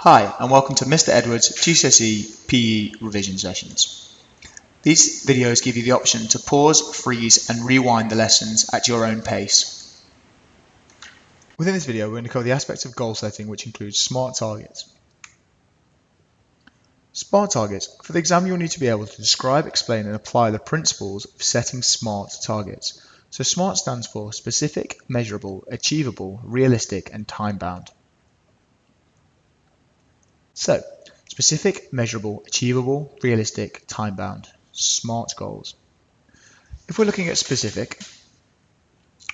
Hi and welcome to Mr. Edwards GCSE PE revision sessions. These videos give you the option to pause, freeze and rewind the lessons at your own pace. Within this video we're going to cover the aspects of goal setting, which includes SMART targets. SMART targets. For the exam you'll need to be able to describe, explain and apply the principles of setting SMART targets. So SMART stands for specific, measurable, achievable, realistic and time-bound. So, specific, measurable, achievable, realistic, time-bound, SMART goals. If we're looking at specific,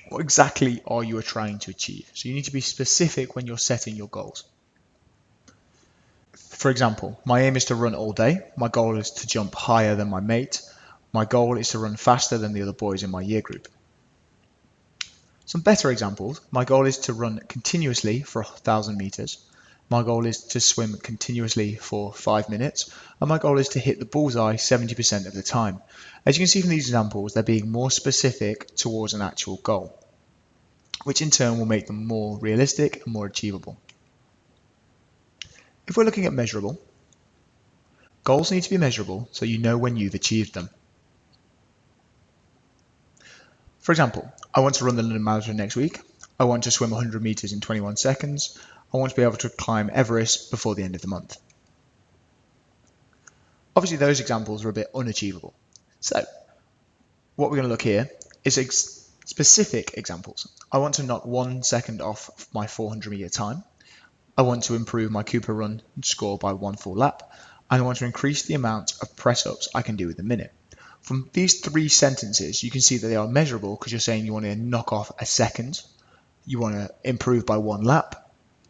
what exactly are you trying to achieve? So you need to be specific when you're setting your goals. For example, my aim is to run all day. My goal is to jump higher than my mate. My goal is to run faster than the other boys in my year group. Some better examples, my goal is to run continuously for 1,000 meters. My goal is to swim continuously for 5 minutes, and my goal is to hit the bullseye 70% of the time. As you can see from these examples, they're being more specific towards an actual goal, which in turn will make them more realistic and more achievable. If we're looking at measurable, goals need to be measurable so you know when you've achieved them. For example, I want to run the London Marathon next week. I want to swim 100 meters in 21 seconds. I want to be able to climb Everest before the end of the month. Obviously those examples are a bit unachievable. So what we're going to look here is specific examples. I want to knock 1 second off my 400 meter time. I want to improve my Cooper run score by 1 full lap. And I want to increase the amount of press-ups I can do in a minute. From these 3 sentences, you can see that they are measurable because you're saying you want to knock off a second, you want to improve by 1 lap,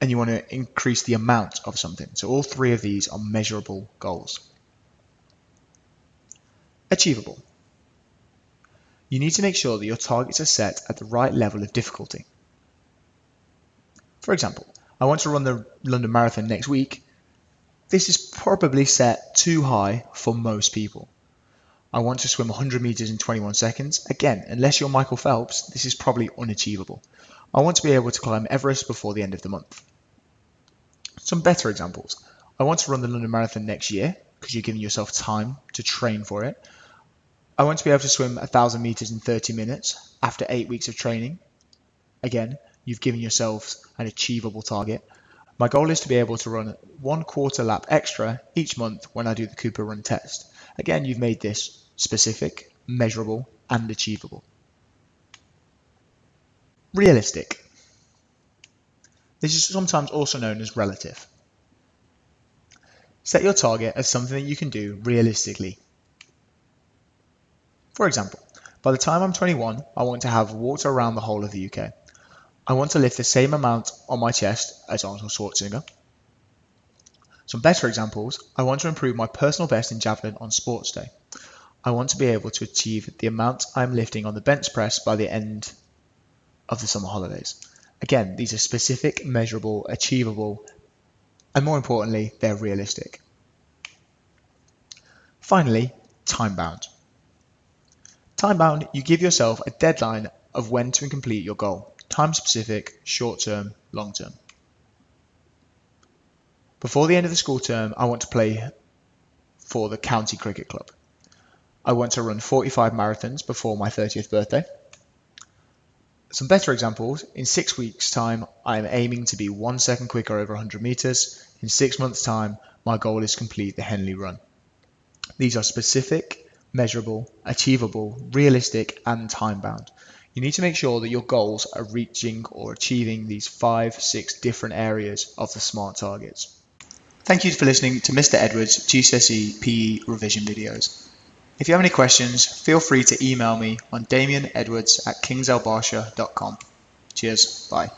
and you want to increase the amount of something. So all 3 of these are measurable goals. Achievable. You need to make sure that your targets are set at the right level of difficulty. For example, I want to run the London Marathon next week. This is probably set too high for most people. I want to swim 100 meters in 21 seconds. Again, unless you're Michael Phelps, this is probably unachievable. I want to be able to climb Everest before the end of the month. Some better examples. I want to run the London Marathon next year because you're giving yourself time to train for it. I want to be able to swim 1,000 meters in 30 minutes after 8 weeks of training. Again, you've given yourself an achievable target. My goal is to be able to run 1/4 lap extra each month when I do the Cooper run test. Again, you've made this specific, measurable, and achievable. Realistic. This is sometimes also known as relative. Set your target as something that you can do realistically. For example, by the time I'm 21, I want to have walked around the whole of the UK. I want to lift the same amount on my chest as Arnold Schwarzenegger. Some better examples, I want to improve my personal best in javelin on sports day. I want to be able to achieve the amount I'm lifting on the bench press by the end of the summer holidays. Again, these are specific, measurable, achievable, and more importantly, they're realistic. Finally, time-bound. Time-bound, you give yourself a deadline of when to complete your goal. Time-specific, short-term, long-term. Before the end of the school term, I want to play for the county cricket club. I want to run 45 marathons before my 30th birthday. Some better examples, in 6 weeks' time, I am aiming to be 1 second quicker over 100 meters. In 6 months' time, my goal is to complete the Henley Run. These are specific, measurable, achievable, realistic, and time-bound. You need to make sure that your goals are reaching or achieving these 5-6 different areas of the SMART targets. Thank you for listening to Mr. Edwards GCSE PE revision videos. If you have any questions, feel free to email me on damianedwards@kingselbarsha.com. Cheers, bye.